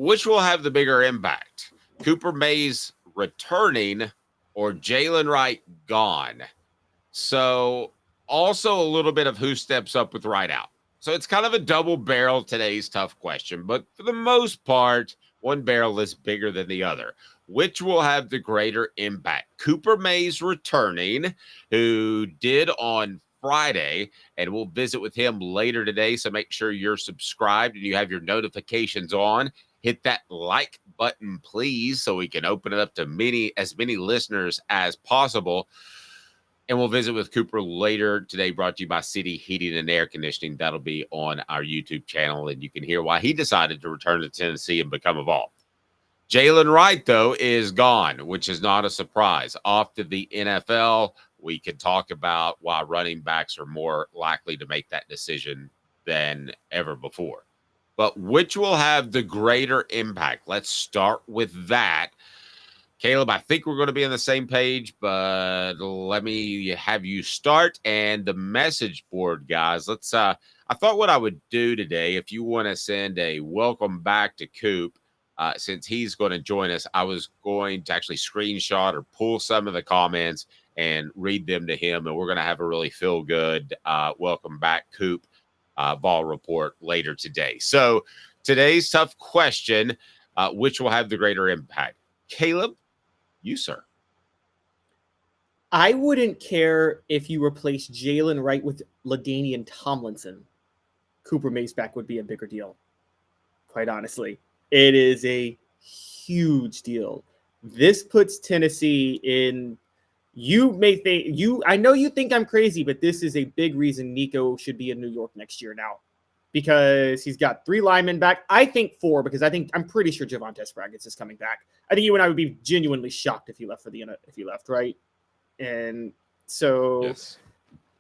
which will have the bigger impact? Cooper Mays returning or Jaylen Wright gone? So also a little bit of who steps up with Wright out. So it's kind of a double barrel today's tough question, but for the most part, one barrel is bigger than the other. Which will have the greater impact? Cooper Mays returning, who did on Friday, and we'll visit with him later today. So make sure you're subscribed and you have your notifications on. Hit that like button, please, so we can open it up to as many listeners as possible. And we'll visit with Cooper later today, brought to you by City Heating and Air Conditioning. That'll be on our YouTube channel, and you can hear why he decided to return to Tennessee and become a Vol. Jaylen Wright, though, is gone, which is not a surprise. Off to the NFL, we can talk about why running backs are more likely to make that decision than ever before. But which will have the greater impact? Let's start with that. Caleb, I think we're going to be on the same page, but let me have you start. And the message board, guys, I thought what I would do today, if you want to send a welcome back to Coop, since he's going to join us, I was going to actually screenshot or pull some of the comments and read them to him. And we're going to have a really feel good welcome back, Coop, Vol report later today. So today's tough question, which will have the greater impact? Caleb? You, sir. I wouldn't care if you replace Jaylen Wright with LaDainian Tomlinson. Cooper Mays back would be a bigger deal. Quite honestly, it is a huge deal. This puts Tennessee in. You may think I know you think I'm crazy, but this is a big reason Nico should be in New York next year now, because he's got 3 linemen back. I think 4, because I'm pretty sure Javonte Spraggins is coming back. I think you and I would be genuinely shocked if he left right? And so, yes.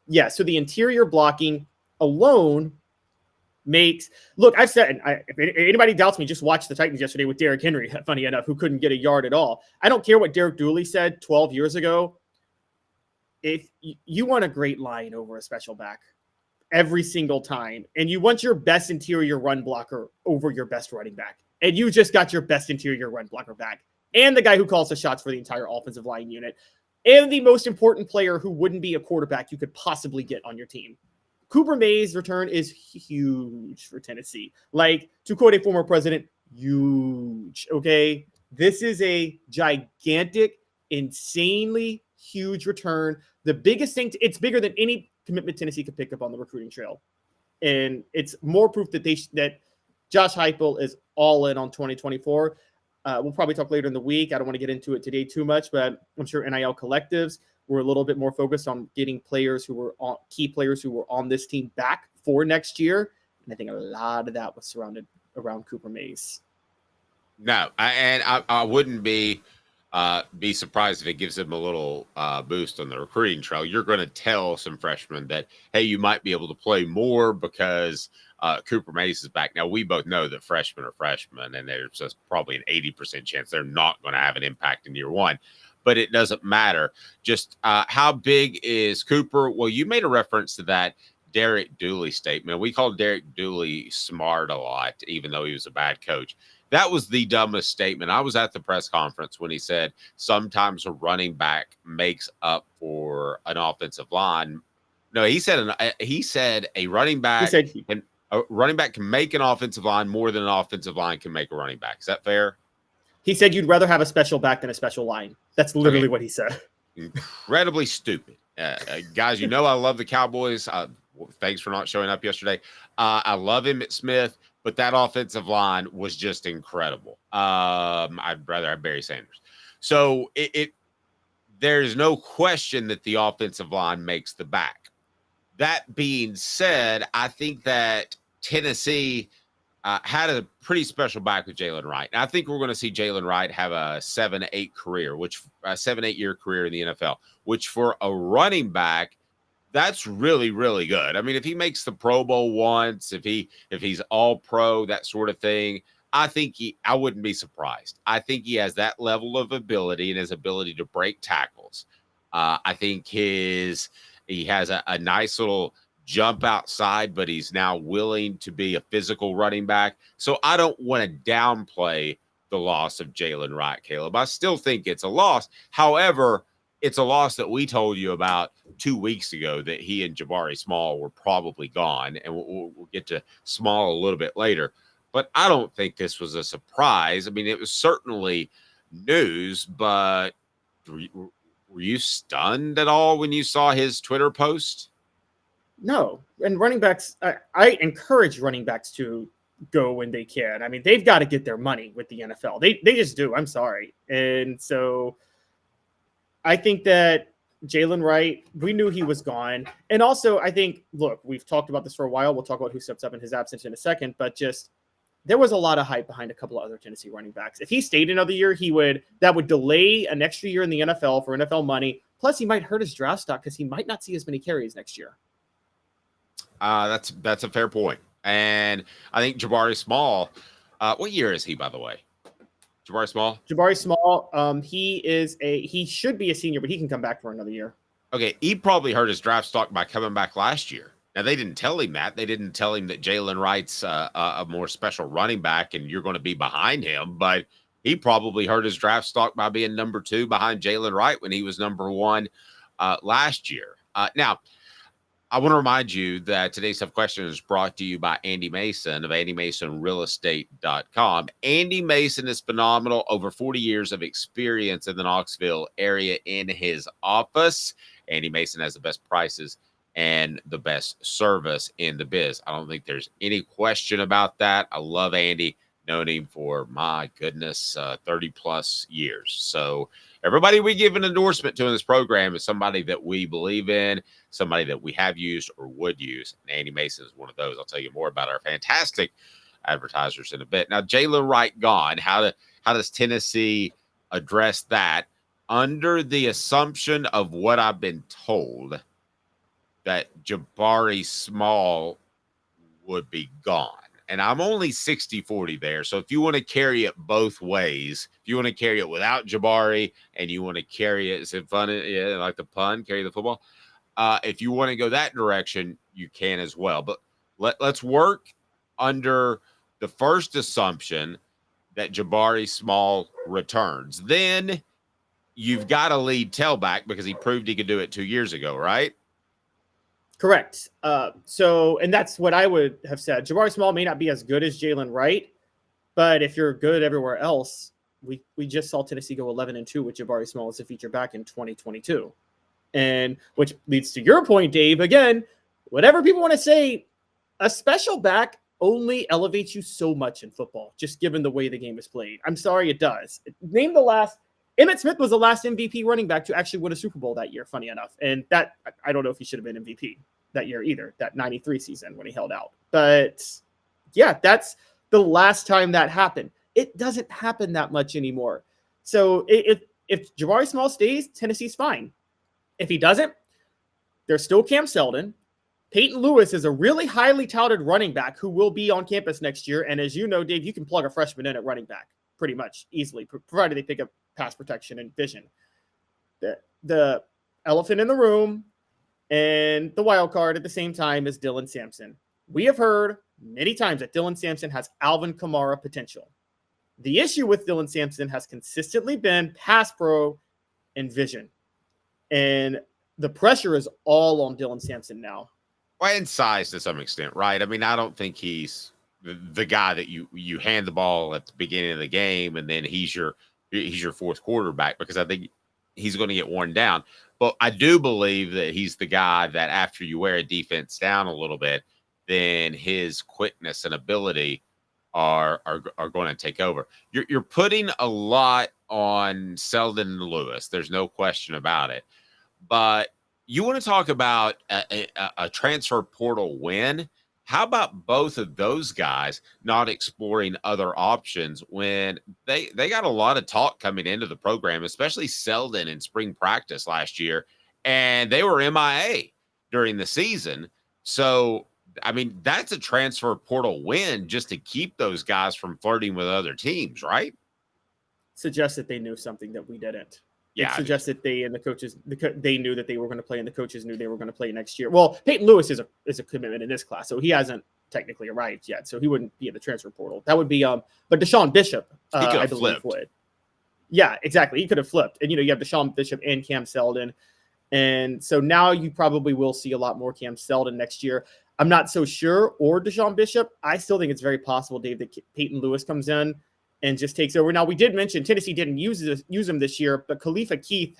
Yeah, so the interior blocking alone makes, look, I've said, if anybody doubts me, just watch the Titans yesterday with Derrick Henry, funny enough, who couldn't get a yard at all. I don't care what Derek Dooley said 12 years ago. If you want a great line over a special back, every single time. And you want your best interior run blocker over your best running back. And you just got your best interior run blocker back. And the guy who calls the shots for the entire offensive line unit. And the most important player who wouldn't be a quarterback you could possibly get on your team. Cooper Mays' return is huge for Tennessee. Like, to quote a former president, huge, okay? This is a gigantic, insanely huge return. The biggest thing, it's bigger than any commitment Tennessee could pick up on the recruiting trail. And it's more proof that that Josh Heupel is all in on 2024. We'll probably talk later in the week. I don't want to get into it today too much, but I'm sure NIL collectives were a little bit more focused on getting players who were key players who were on this team back for next year. And I think a lot of that was surrounded around Cooper Mays. No, I wouldn't be surprised if it gives them a little boost on the recruiting trail. You're going to tell some freshmen that, hey, you might be able to play more because Cooper Mays is back. Now, we both know that freshmen are freshmen, and there's just probably an 80% chance they're not going to have an impact in year one. But it doesn't matter. Just how big is Cooper? Well, you made a reference to that Derek Dooley statement. We called Derek Dooley smart a lot, even though he was a bad coach. That was the dumbest statement. I was at the press conference when he said sometimes a running back makes up for an offensive line. No, he said a running back can make an offensive line more than an offensive line can make a running back. Is that fair? He said you'd rather have a special back than a special line. That's literally what he said. Incredibly stupid. Guys, you know I love the Cowboys. Thanks for not showing up yesterday. I love Emmitt Smith, but that offensive line was just incredible. I'd rather have Barry Sanders. So there's no question that the offensive line makes the back. That being said, I think that Tennessee had a pretty special back with Jaylen Wright. And I think we're going to see Jaylen Wright have a 7-8 year career in the NFL, which for a running back, that's really, really good. I mean, if he makes the Pro Bowl once, if he's all pro, that sort of thing, I wouldn't be surprised. I think he has that level of ability and his ability to break tackles. I think he has a nice little jump outside, but he's now willing to be a physical running back. So I don't want to downplay the loss of Jaylen Wright, Caleb. I still think it's a loss. However, it's a loss that we told you about 2 weeks ago, that he and Jabari Small were probably gone, and we'll get to Small a little bit later. But I don't think this was a surprise. I mean, it was certainly news, but were you stunned at all when you saw his Twitter post? No. And running backs, I encourage running backs to go when they can. I mean, they've got to get their money with the NFL. They just do. I'm sorry. And so I think that Jaylen Wright, we knew he was gone. And also, I think, look, we've talked about this for a while. We'll talk about who steps up in his absence in a second, but just there was a lot of hype behind a couple of other Tennessee running backs. If he stayed another year, that would delay an extra year in the NFL for NFL money. Plus, he might hurt his draft stock because he might not see as many carries next year. That's a fair point. And I think Jabari Small, what year is he, by the way? Jabari Small, he should be a senior, but he can come back for another year. Okay, he probably hurt his draft stock by coming back last year. Now, they didn't tell him that. They didn't tell him that Jaylen Wright's a more special running back and you're going to be behind him. But he probably hurt his draft stock by being number 2 behind Jaylen Wright when he was number 1 last year. Now, I want to remind you that today's tough question is brought to you by Andy Mason of AndyMasonRealEstate.com. Andy Mason is phenomenal. Over 40 years of experience in the Knoxville area in his office. Andy Mason has the best prices and the best service in the biz. I don't think there's any question about that. I love Andy. Known him for, my goodness, 30 plus years. So everybody we give an endorsement to in this program is somebody that we believe in, somebody that we have used or would use. And Andy Mason is one of those. I'll tell you more about our fantastic advertisers in a bit. Now, Jaylen Wright gone. How does Tennessee address that? Under the assumption of what I've been told, that Jabari Small would be gone. And I'm only 60-40 there. So if you want to carry it both ways, if you want to carry it without Jabari and you want to carry it, is it fun? Yeah, like the pun, carry the football. If you want to go that direction, you can as well. But let's work under the first assumption that Jabari Small returns. Then you've got a lead tailback because he proved he could do it 2 years ago, right? Correct. And that's what I would have said. Jabari Small may not be as good as Jaylen Wright, but if you're good everywhere else, we just saw Tennessee go 11-2 with Jabari Small as a feature back in 2022. And which leads to your point, Dave. Again, whatever people want to say, a special back only elevates you so much in football, just given the way the game is played. I'm sorry, it does. Name the last. Emmitt Smith was the last MVP running back to actually win a Super Bowl that year, funny enough. And that, I don't know if he should have been MVP that year either, that 93 season when he held out. But yeah, that's the last time that happened. It doesn't happen that much anymore. So if Jabari Small stays, Tennessee's fine. If he doesn't, there's still Cam Seldon. Peyton Lewis is a really highly touted running back who will be on campus next year. And as you know, Dave, you can plug a freshman in at running back pretty much easily, provided they pick up pass protection and vision. The elephant in the room and the wild card at the same time is Dylan Sampson. We have heard many times that Dylan Sampson has Alvin Kamara potential. The issue with Dylan Sampson has consistently been pass pro and vision. And the pressure is all on Dylan Sampson now. Well, and size to some extent, right? I mean, I don't think he's the guy that you hand the ball at the beginning of the game and then he's your fourth quarterback, because I think he's going to get worn down. But I do believe that he's the guy that after you wear a defense down a little bit, then his quickness and ability are going to take over. You're putting a lot on Seldon and Lewis. There's no question about it. But you want to talk about a transfer portal win? How about both of those guys not exploring other options when they got a lot of talk coming into the program, especially Seldon in spring practice last year, and they were MIA during the season. So, I mean, that's a transfer portal win just to keep those guys from flirting with other teams, right? Suggests that they knew something that we didn't. It Yeah, suggests that they and the coaches, they knew that they were going to play, and the coaches knew they were going to play next year. Well, Peyton Lewis is a commitment in this class, so he hasn't technically arrived yet, so he wouldn't be in the transfer portal. That would be but Deshaun Bishop, he could I have believe flipped. would. Yeah, exactly. He could have flipped, and you have Deshaun Bishop and Cam Seldon, and so now you probably will see a lot more Cam Seldon next year. I'm not so sure, or Deshaun Bishop. I still think it's very possible, Dave, that Peyton Lewis comes in and just takes over. Now, we did mention Tennessee didn't use him this year, but Khalifa Keith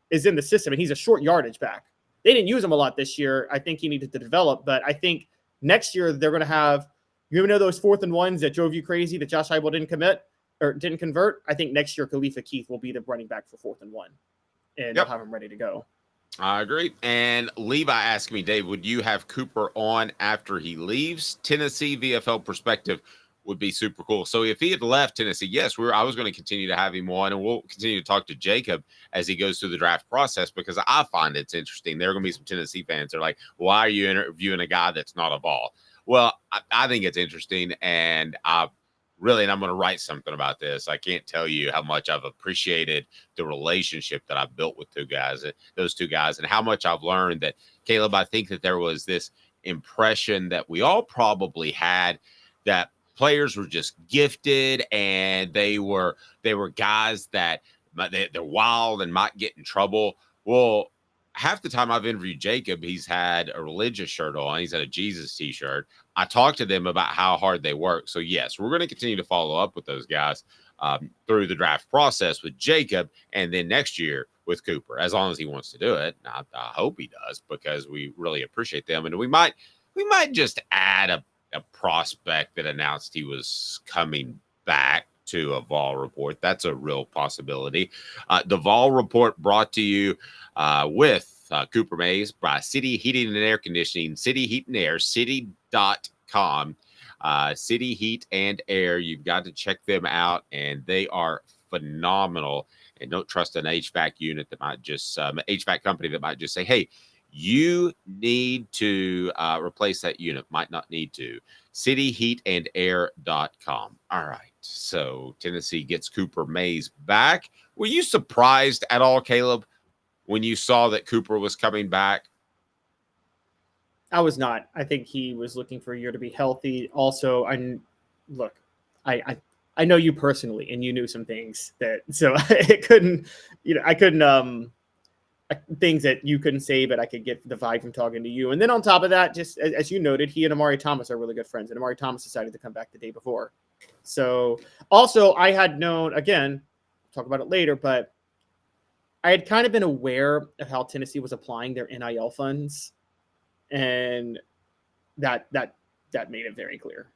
is in the system, and he's a short yardage back. They didn't use him a lot this year. I think he needed to develop, but I think next year they're going to have, you know, those 4th and 1s that drove you crazy that Josh Heupel didn't convert. I think next year Khalifa Keith will be the running back for 4th and 1, and they'll have him ready to go. I agree. And Levi asked me, Dave, would you have Cooper on after he leaves Tennessee? VFL perspective would be super cool. So if he had left Tennessee, yes, I was going to continue to have him on, and we'll continue to talk to Jacob as he goes through the draft process, because I find it's interesting. There are going to be some Tennessee fans that are like, why are you interviewing a guy that's not a Vol? Well, I think it's interesting, and I'm going to write something about this. I can't tell you how much I've appreciated the relationship that I've built with those two guys, and how much I've learned that, Caleb, I think that there was this impression that we all probably had that players were just gifted, and they were guys that they're wild and might get in trouble. Well, half the time I've interviewed Jacob, he's had a religious shirt on. He's had a Jesus t-shirt. I talked to them about how hard they work. So yes, we're going to continue to follow up with those guys through the draft process with Jacob, and then next year with Cooper, as long as he wants to do it. I hope he does, because we really appreciate them. And we might just add a prospect that announced he was coming back to a Vol report. That's a real possibility. The Vol report brought to you with Cooper Mays by City Heating and Air Conditioning, City Heat and Air, city.com. City Heat and Air. You've got to check them out, and they are phenomenal. And don't trust an HVAC unit that might just HVAC company that might just say, hey, you need to replace that unit. Might not need to. cityheatandair.com. All right. So Tennessee gets Cooper Mays back. Were you surprised at all, Caleb, when you saw that Cooper was coming back? I was not. I think he was looking for a year to be healthy. Also, I know you personally, and you knew some things so I couldn't things that you couldn't say, but I could get the vibe from talking to you. And then on top of that, just as you noted, he and Amari Thomas are really good friends, and Amari Thomas decided to come back the day before. So also I had known, again, talk about it later, but I had kind of been aware of how Tennessee was applying their NIL funds, and that made it very clear.